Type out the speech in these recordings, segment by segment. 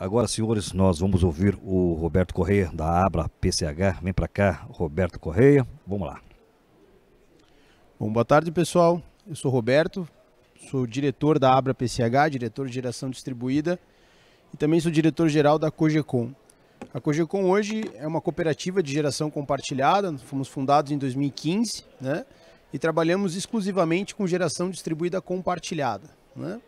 Agora, senhores, nós vamos ouvir o Roberto Correia, da Abra PCH. Vem para cá, Roberto Correia. Vamos lá. Bom, boa tarde, pessoal. Eu sou Roberto, sou diretor da Abra PCH, diretor de geração distribuída, e também sou diretor-geral da Cogecon. A Cogecon hoje é uma cooperativa de geração compartilhada, fomos fundados em 2015, né? E trabalhamos exclusivamente com geração distribuída compartilhada, né?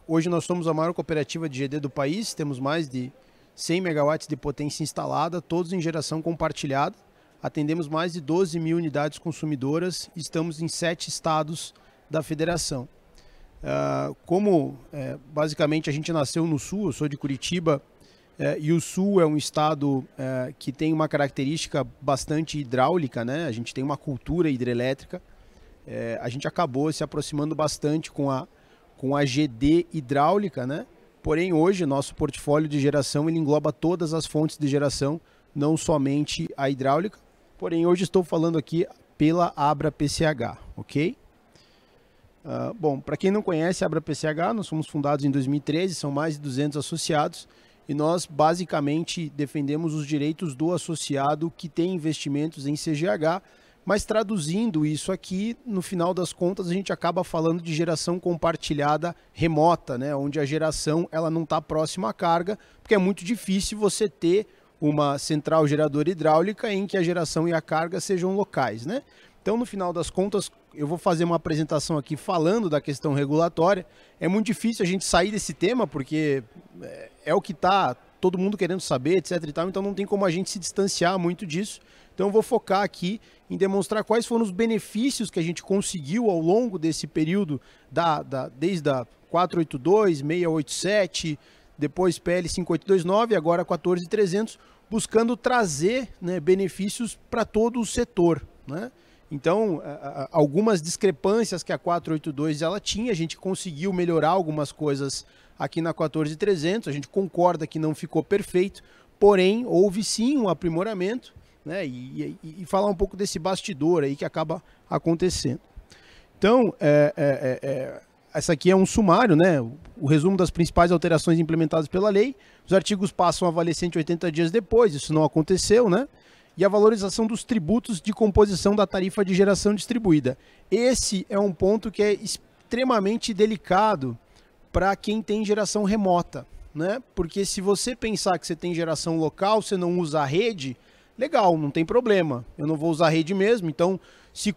Hoje nós somos a maior cooperativa de GD do país, temos mais de 100 megawatts de potência instalada, todos em geração compartilhada. Atendemos mais de 12 mil unidades consumidoras e estamos em 7 estados da federação. Basicamente a gente nasceu no sul, eu sou de Curitiba, e o sul é um estado que tem uma característica bastante hidráulica, né? A gente tem uma cultura hidrelétrica. A gente acabou se aproximando bastante com a GD hidráulica, né? Porém, hoje, nosso portfólio de geração ele engloba todas as fontes de geração, não somente a hidráulica. Porém, hoje estou falando aqui pela Abra PCH, ok? Bom, para quem não conhece a Abra PCH, nós fomos fundados em 2013, são mais de 200 associados, e nós basicamente defendemos os direitos do associado que tem investimentos em CGH. Mas traduzindo isso aqui, no final das contas, a gente acaba falando de geração compartilhada remota, né? Onde a geração ela não está próxima à carga, porque é muito difícil você ter uma central geradora hidráulica em que a geração e a carga sejam locais, né? Então, no final das contas, eu vou fazer uma apresentação aqui falando da questão regulatória. É muito difícil a gente sair desse tema, porque é o que está todo mundo querendo saber, etc. e tal, então não tem como a gente se distanciar muito disso. Então eu vou focar aqui em demonstrar quais foram os benefícios que a gente conseguiu ao longo desse período, desde a 482, 687, depois PL 5829, agora 14300, buscando trazer, né, benefícios para todo o setor, né? Então, algumas discrepâncias que a 482 ela tinha, a gente conseguiu melhorar algumas coisas aqui na 14300, a gente concorda que não ficou perfeito, porém houve sim um aprimoramento, né? E falar um pouco desse bastidor aí que acaba acontecendo. Então, essa aqui é um sumário, né? O resumo das principais alterações implementadas pela lei. Os artigos passam a valer 180 dias depois, isso não aconteceu, né? E a valorização dos tributos de composição da tarifa de geração distribuída. Esse é um ponto que é extremamente delicado para quem tem geração remota, né? Porque se você pensar que você tem geração local, você não usa a rede, legal, não tem problema, eu não vou usar a rede mesmo, então se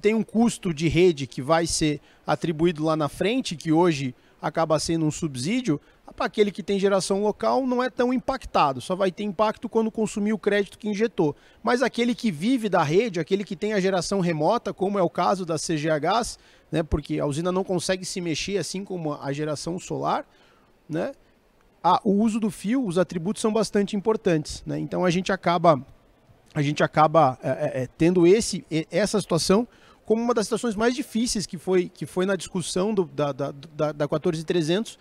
tem um custo de rede que vai ser atribuído lá na frente, que hoje acaba sendo um subsídio, para aquele que tem geração local não é tão impactado, só vai ter impacto quando consumir o crédito que injetou. Mas aquele que vive da rede, aquele que tem a geração remota, como é o caso das CGHs, né, porque a usina não consegue se mexer assim como a geração solar, né? O uso do fio, os atributos são bastante importantes, né? Então a gente acaba tendo essa situação como uma das situações mais difíceis que foi na discussão da 14300,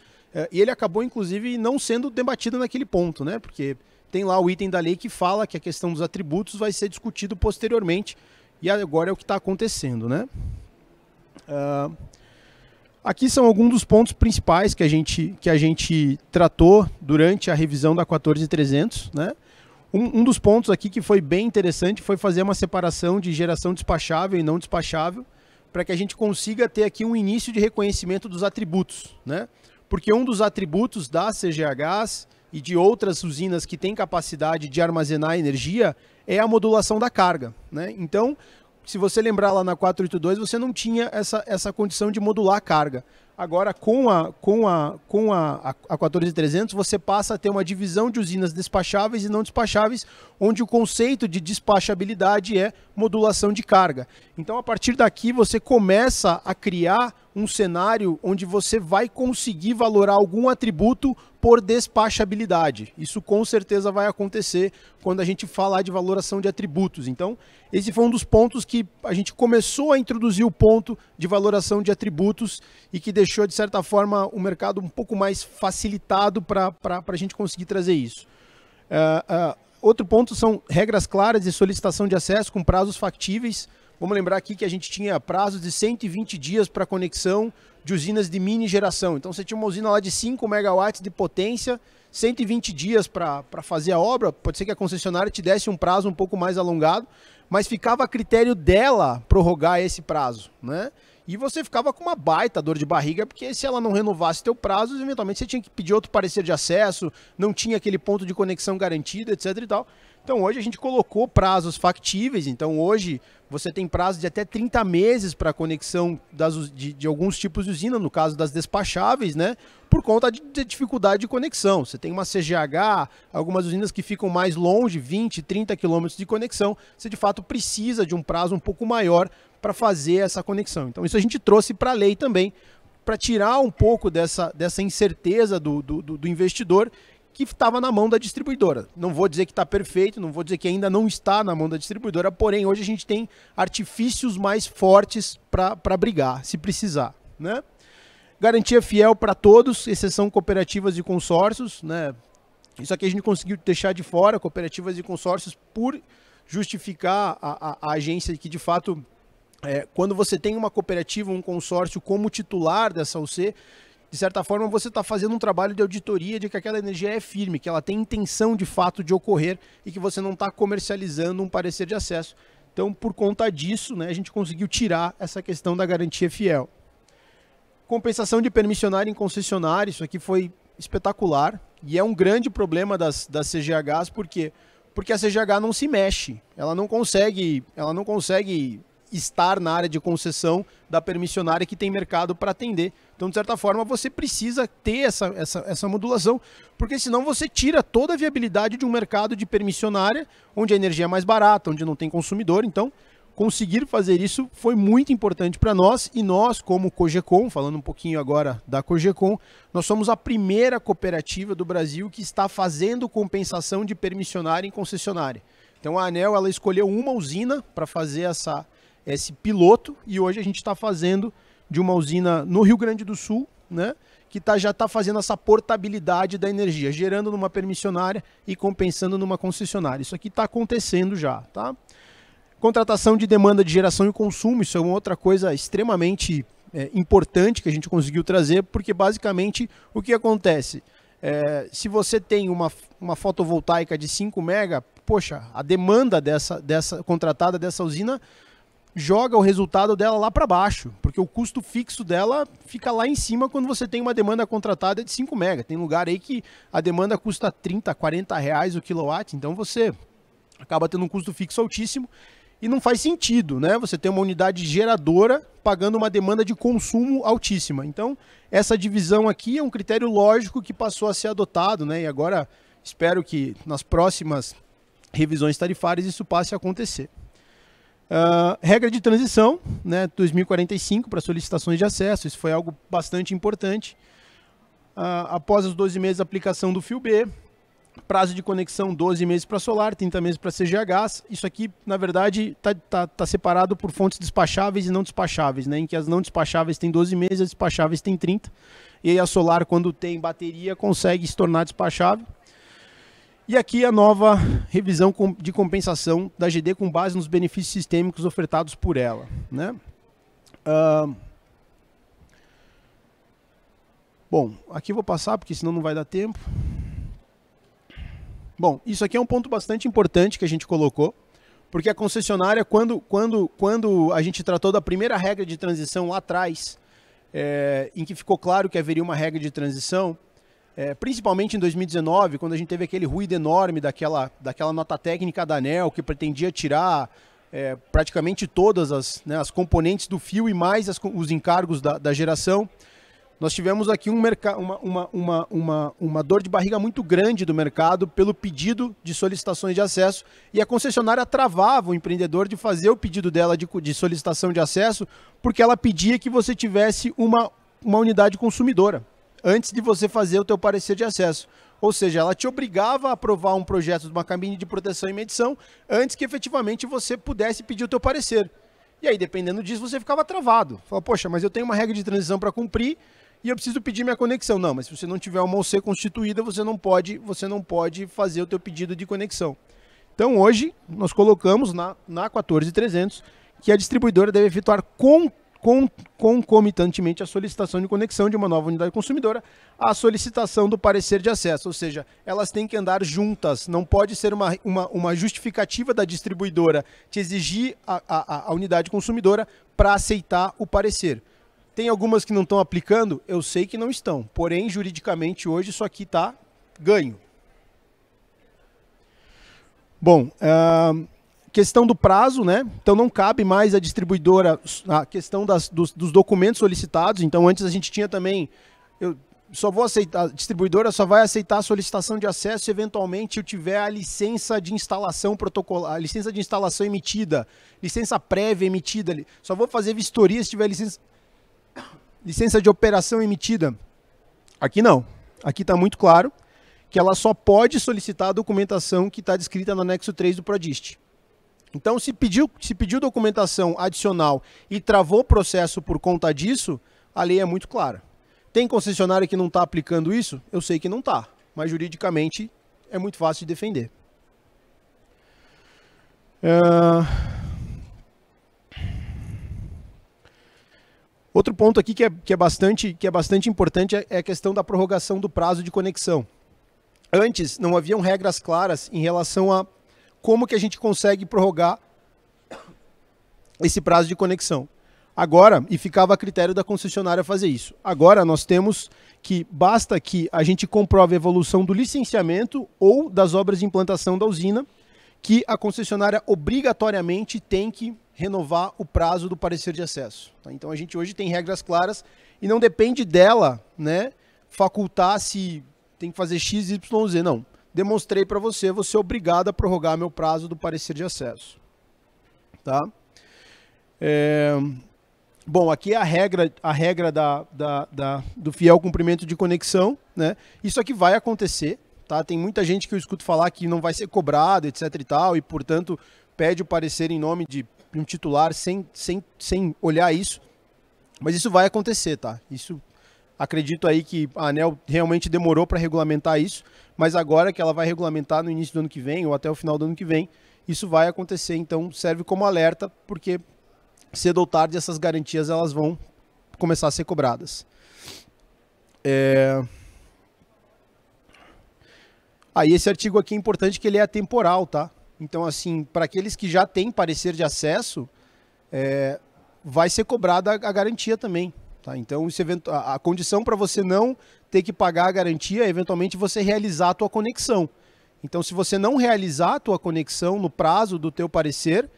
e ele acabou inclusive não sendo debatido naquele ponto, né? Porque tem lá o item da lei que fala que a questão dos atributos vai ser discutido posteriormente, e agora é o que está acontecendo, né? Aqui são alguns dos pontos principais que a gente tratou durante a revisão da 14300, né? Um dos pontos aqui que foi bem interessante foi fazer uma separação de geração despachável e não despachável, para que a gente consiga ter aqui um início de reconhecimento dos atributos, né? Porque um dos atributos das CGHs e de outras usinas que têm capacidade de armazenar energia é a modulação da carga, né? Então, se você lembrar lá na 482, você não tinha essa condição de modular a carga. Agora, com a 14300, você passa a ter uma divisão de usinas despacháveis e não despacháveis, onde o conceito de despachabilidade é modulação de carga. Então, a partir daqui, você começa a criar um cenário onde você vai conseguir valorar algum atributo por despachabilidade. Isso com certeza vai acontecer quando a gente falar de valoração de atributos. Então, esse foi um dos pontos que a gente começou a introduzir o ponto de valoração de atributos e que deixou, de certa forma, o mercado um pouco mais facilitado para a gente conseguir trazer isso. Outro ponto são regras claras de solicitação de acesso com prazos factíveis Vamos lembrar aqui que a gente tinha prazos de 120 dias para conexão de usinas de mini geração. Então você tinha uma usina lá de 5 megawatts de potência, 120 dias para fazer a obra. Pode ser que a concessionária te desse um prazo um pouco mais alongado, mas ficava a critério dela prorrogar esse prazo, né? E você ficava com uma baita dor de barriga, porque se ela não renovasse teu prazo, eventualmente você tinha que pedir outro parecer de acesso, não tinha aquele ponto de conexão garantido, etc e tal. Então hoje a gente colocou prazos factíveis, então hoje você tem prazo de até 30 meses para conexão de alguns tipos de usina, no caso das despacháveis, né? Por conta de dificuldade de conexão. Você tem uma CGH, algumas usinas que ficam mais longe, 20, 30 quilômetros de conexão, você de fato precisa de um prazo um pouco maior para fazer essa conexão. Então isso a gente trouxe para a lei também, para tirar um pouco dessa incerteza do investidor que estava na mão da distribuidora. Não vou dizer que está perfeito, não vou dizer que ainda não está na mão da distribuidora, porém hoje a gente tem artifícios mais fortes para brigar, se precisar, né? Garantia fiel para todos, exceção cooperativas e consórcios, né? Isso aqui a gente conseguiu deixar de fora, cooperativas e consórcios, por justificar a agência que de fato, quando você tem uma cooperativa, um consórcio como titular dessa UC, de certa forma você está fazendo um trabalho de auditoria de que aquela energia é firme, que ela tem intenção de fato de ocorrer e que você não está comercializando um parecer de acesso. Então, por conta disso, né, a gente conseguiu tirar essa questão da garantia fiel. Compensação de permissionário em concessionário, isso aqui foi espetacular e é um grande problema das CGHs, por quê? Porque a CGH não se mexe, ela não consegue estar na área de concessão da permissionária que tem mercado para atender. Então, de certa forma, você precisa ter essa modulação, porque senão você tira toda a viabilidade de um mercado de permissionária, onde a energia é mais barata, onde não tem consumidor. Então, conseguir fazer isso foi muito importante para nós, e nós, como Cogecon, falando um pouquinho agora da Cogecon, nós somos a primeira cooperativa do Brasil que está fazendo compensação de permissionária em concessionária. Então, a ANEEL ela escolheu uma usina para fazer esse piloto, e hoje a gente está fazendo de uma usina no Rio Grande do Sul, né, que já está fazendo essa portabilidade da energia, gerando numa permissionária e compensando numa concessionária. Isso aqui está acontecendo já, tá? Contratação de demanda de geração e consumo, isso é uma outra coisa extremamente importante que a gente conseguiu trazer, porque basicamente o que acontece? Se você tem uma fotovoltaica de 5 mega, poxa, a demanda contratada dessa usina joga o resultado dela lá para baixo, porque o custo fixo dela fica lá em cima quando você tem uma demanda contratada de 5 mega. Tem lugar aí que a demanda custa 30, 40 reais o quilowatt, então você acaba tendo um custo fixo altíssimo e não faz sentido, né? Você tem uma unidade geradora pagando uma demanda de consumo altíssima. Então, essa divisão aqui é um critério lógico que passou a ser adotado, né? E agora espero que nas próximas revisões tarifárias isso passe a acontecer. Regra de transição, né, 2045 para solicitações de acesso, isso foi algo bastante importante. Após os 12 meses de aplicação do FIO B, prazo de conexão 12 meses para solar, 30 meses para CGHs. Isso aqui, na verdade, tá separado por fontes despacháveis e não despacháveis, né, em que as não despacháveis têm 12 meses, as despacháveis têm 30. E aí a solar, quando tem bateria, consegue se tornar despachável. E aqui a nova revisão de compensação da GD com base nos benefícios sistêmicos ofertados por ela, né? Bom, aqui eu vou passar porque senão não vai dar tempo. Bom, isso aqui é um ponto bastante importante que a gente colocou, porque a concessionária, quando a gente tratou da primeira regra de transição lá atrás, em que ficou claro que haveria uma regra de transição, principalmente em 2019, quando a gente teve aquele ruído enorme daquela nota técnica da ANEEL, que pretendia tirar praticamente todas as componentes do fio e mais os encargos da geração. Nós tivemos aqui uma dor de barriga muito grande do mercado pelo pedido de solicitações de acesso, e a concessionária travava o empreendedor de fazer o pedido dela de solicitação de acesso, porque ela pedia que você tivesse uma unidade consumidora antes de você fazer o teu parecer de acesso. Ou seja, ela te obrigava a aprovar um projeto de uma cabine de proteção e medição antes que efetivamente você pudesse pedir o teu parecer. E aí, dependendo disso, você ficava travado. Fala, poxa, mas eu tenho uma regra de transição para cumprir e eu preciso pedir minha conexão. Não, mas se você não tiver uma OC constituída, você não pode fazer o teu pedido de conexão. Então, hoje, nós colocamos na 14300 que a distribuidora deve efetuar concomitantemente a solicitação de conexão de uma nova unidade consumidora à solicitação do parecer de acesso, ou seja, elas têm que andar juntas, não pode ser uma justificativa da distribuidora te exigir a unidade consumidora para aceitar o parecer. Tem algumas que não estão aplicando? Eu sei que não estão, porém, juridicamente hoje isso aqui está ganho. Bom, questão do prazo, né? Então não cabe mais à distribuidora a questão dos documentos solicitados. Então antes a gente tinha também, eu só vou aceitar, a distribuidora só vai aceitar a solicitação de acesso se eventualmente eu tiver a licença de instalação protocolar, a licença de instalação emitida, licença prévia emitida. Só vou fazer vistoria se tiver licença de operação emitida. Aqui não. Aqui está muito claro que ela só pode solicitar a documentação que está descrita no anexo 3 do Prodist. Então, se pediu documentação adicional e travou o processo por conta disso, a lei é muito clara. Tem concessionária que não está aplicando isso? Eu sei que não está, mas juridicamente é muito fácil de defender. Outro ponto aqui que é bastante importante é a questão da prorrogação do prazo de conexão. Antes, não haviam regras claras em relação a como que a gente consegue prorrogar esse prazo de conexão. Agora, e ficava a critério da concessionária fazer isso. Agora nós temos que basta que a gente comprove a evolução do licenciamento ou das obras de implantação da usina, que a concessionária obrigatoriamente tem que renovar o prazo do parecer de acesso. Tá? Então a gente hoje tem regras claras e não depende dela, né, facultar se tem que fazer X, Y, Z. Não. Demonstrei para você, você é obrigado a prorrogar meu prazo do parecer de acesso. Tá? Bom, aqui é a regra do fiel cumprimento de conexão. Né? Isso aqui vai acontecer. Tá? Tem muita gente que eu escuto falar que não vai ser cobrado, etc. e tal, e, portanto, pede o parecer em nome de um titular sem olhar isso. Mas isso vai acontecer, tá? Isso, acredito aí que a ANEEL realmente demorou para regulamentar isso, mas agora que ela vai regulamentar no início do ano que vem ou até o final do ano que vem, isso vai acontecer. Então serve como alerta, porque cedo ou tarde essas garantias elas vão começar a ser cobradas. Aí esse artigo aqui é importante que ele é atemporal, tá? Então assim, para aqueles que já têm parecer de acesso, vai ser cobrada a garantia também. Tá? Então a condição para você não ter que pagar a garantia é eventualmente você realizar a tua conexão. Então se você não realizar a tua conexão no prazo do teu parecer,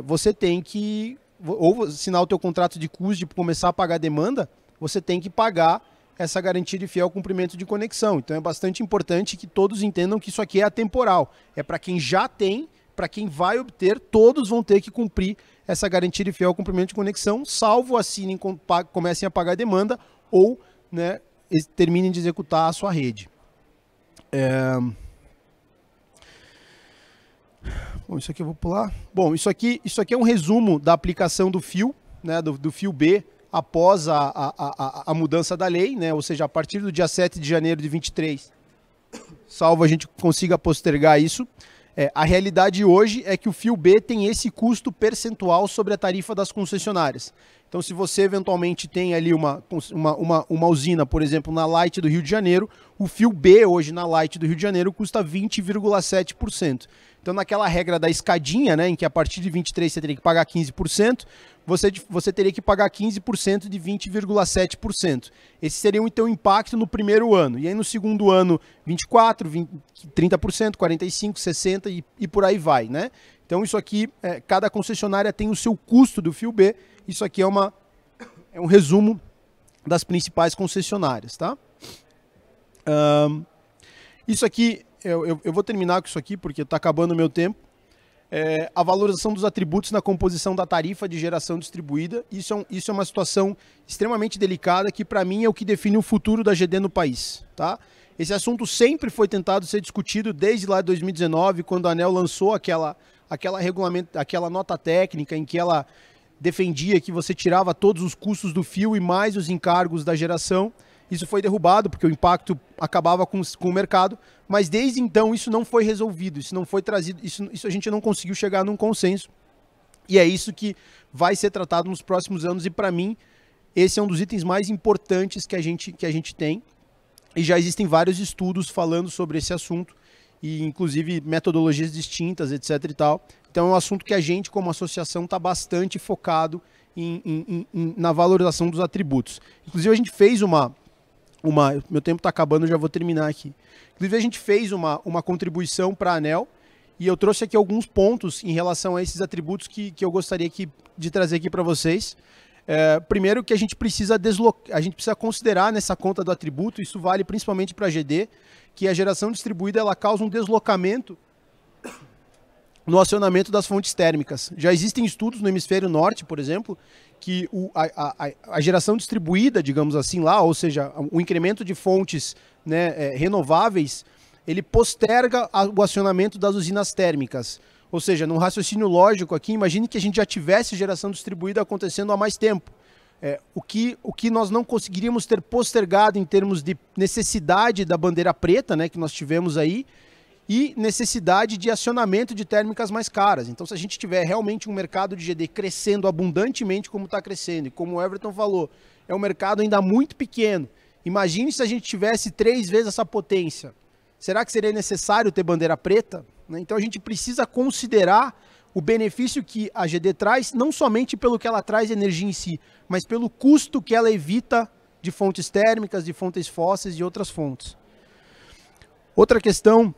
você tem que, ou assinar o teu contrato de custo para começar a pagar a demanda, você tem que pagar essa garantia de fiel cumprimento de conexão. Então é bastante importante que todos entendam que isso aqui é atemporal. É para quem já tem, para quem vai obter, todos vão ter que cumprir essa garantia de fiel cumprimento de conexão, salvo assinem, comecem a pagar a demanda ou, né, terminem de executar a sua rede. Bom, isso aqui eu vou pular. Bom, isso aqui é um resumo da aplicação do fio, né, do fio B, após a mudança da lei, né, ou seja, a partir do dia 7 de janeiro de 23, salvo a gente consiga postergar isso. A realidade hoje é que o fio B tem esse custo percentual sobre a tarifa das concessionárias. Então, se você eventualmente tem ali uma usina, por exemplo, na Light do Rio de Janeiro, o fio B hoje na Light do Rio de Janeiro custa 20,7%. Então, naquela regra da escadinha, né, em que a partir de 23 você teria que pagar 15%, você teria que pagar 15% de 20,7%. Esse seria o teu impacto no primeiro ano. E aí no segundo ano, 24%, 30%, 45%, 60% e por aí vai, né? Então isso aqui, cada concessionária tem o seu custo do fio B. Isso aqui é um resumo das principais concessionárias, tá? Isso aqui, eu vou terminar com isso aqui porque está acabando o meu tempo. A valorização dos atributos na composição da tarifa de geração distribuída. Isso é uma situação extremamente delicada que, para mim, é o que define o futuro da GD no país. Tá? Esse assunto sempre foi tentado ser discutido desde lá de 2019, quando a ANEEL lançou aquela nota técnica em que ela defendia que você tirava todos os custos do fio e mais os encargos da geração. Isso foi derrubado, porque o impacto acabava com o mercado, mas desde então isso não foi resolvido, isso não foi trazido, isso a gente não conseguiu chegar num consenso. E é isso que vai ser tratado nos próximos anos e, para mim, esse é um dos itens mais importantes que a gente tem. E já existem vários estudos falando sobre esse assunto, e inclusive metodologias distintas, etc. e tal. Então é um assunto que a gente, como associação, está bastante focado na valorização dos atributos. Inclusive a gente fez meu tempo está acabando, eu já vou terminar aqui. Inclusive a gente fez uma contribuição para a ANEEL, e eu trouxe aqui alguns pontos em relação a esses atributos que eu gostaria de trazer aqui para vocês. Primeiro que a gente precisa considerar nessa conta do atributo, isso vale principalmente para a GD, que a geração distribuída ela causa um deslocamento no acionamento das fontes térmicas. Já existem estudos no hemisfério norte, por exemplo, que a geração distribuída, digamos assim lá, ou seja, o incremento de fontes, né, renováveis, ele posterga o acionamento das usinas térmicas. Ou seja, num raciocínio lógico aqui, imagine que a gente já tivesse geração distribuída acontecendo há mais tempo. O que nós não conseguiríamos ter postergado em termos de necessidade da bandeira preta, né, que nós tivemos aí, e necessidade de acionamento de térmicas mais caras. Então, se a gente tiver realmente um mercado de GD crescendo abundantemente como está crescendo, e como o Everton falou, é um mercado ainda muito pequeno. Imagine se a gente tivesse 3 vezes essa potência. Será que seria necessário ter bandeira preta? Então a gente precisa considerar o benefício que a GD traz, não somente pelo que ela traz de energia em si, mas pelo custo que ela evita de fontes térmicas, de fontes fósseis e outras fontes. Outra questão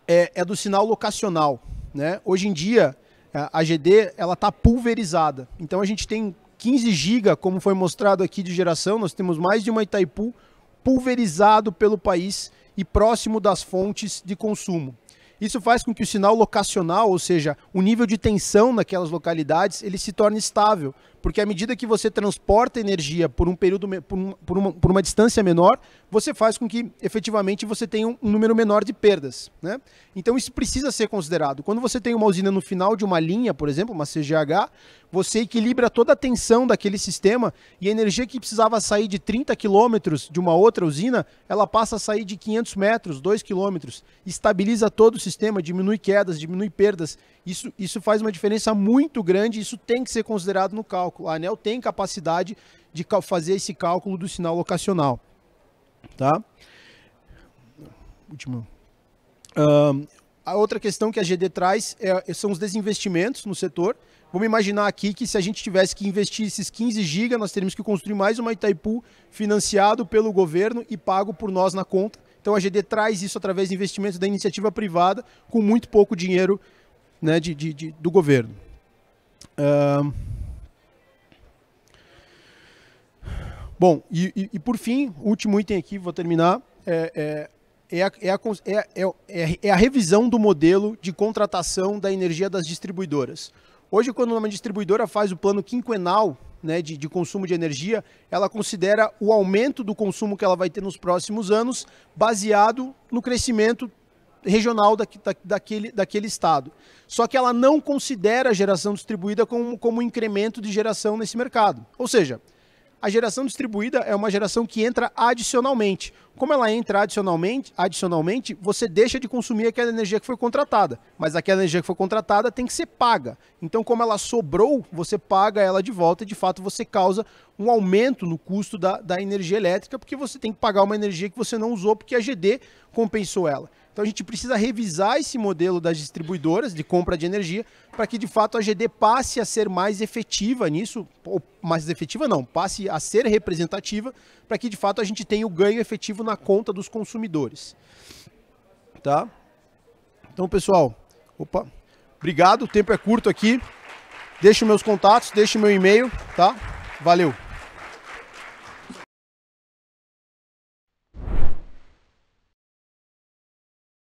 é do sinal locacional, né? Hoje em dia, a GD está pulverizada. Então a gente tem 15 GB, como foi mostrado aqui, de geração. Nós temos mais de uma Itaipu pulverizado pelo país e próximo das fontes de consumo. Isso faz com que o sinal locacional, ou seja, o nível de tensão naquelas localidades, ele se torne estável, porque à medida que você transporta energia por um período, por uma distância menor, você faz com que efetivamente você tenha um número menor de perdas, né? Então isso precisa ser considerado. Quando você tem uma usina no final de uma linha, por exemplo, uma CGH, você equilibra toda a tensão daquele sistema, e a energia que precisava sair de 30 quilômetros de uma outra usina, ela passa a sair de 500 metros, 2 quilômetros, estabiliza todo o sistema, diminui quedas, diminui perdas. Isso faz uma diferença muito grande, isso tem que ser considerado no cálculo. A ANEEL tem capacidade de fazer esse cálculo do sinal locacional. Tá? Último. A outra questão que a GD traz são os desinvestimentos no setor. Vamos imaginar aqui que se a gente tivesse que investir esses 15 GB, nós teríamos que construir mais uma Itaipu financiado pelo governo e pago por nós na conta. Então a GD traz isso através de investimentos da iniciativa privada com muito pouco dinheiro, né, do governo. Bom, e por fim, o último item aqui, vou terminar, é a revisão do modelo de contratação da energia das distribuidoras. Hoje, quando uma distribuidora faz o plano quinquenal, né, de consumo de energia, ela considera o aumento do consumo que ela vai ter nos próximos anos, baseado no crescimento regional daquele estado. Só que ela não considera a geração distribuída como um incremento de geração nesse mercado. Ou seja, a geração distribuída é uma geração que entra adicionalmente. Como ela entra adicionalmente, você deixa de consumir aquela energia que foi contratada. Mas aquela energia que foi contratada tem que ser paga. Então, como ela sobrou, você paga ela de volta e, de fato, você causa um aumento no custo da energia elétrica, porque você tem que pagar uma energia que você não usou, porque a GD compensou ela. Então, a gente precisa revisar esse modelo das distribuidoras de compra de energia para que, de fato, a GD passe a ser mais efetiva nisso, ou mais efetiva não, passe a ser representativa, para que, de fato, a gente tenha o ganho efetivo na conta dos consumidores. Tá? Então, pessoal, obrigado, o tempo é curto aqui. Deixe meus contatos, deixe meu e-mail, tá? Valeu!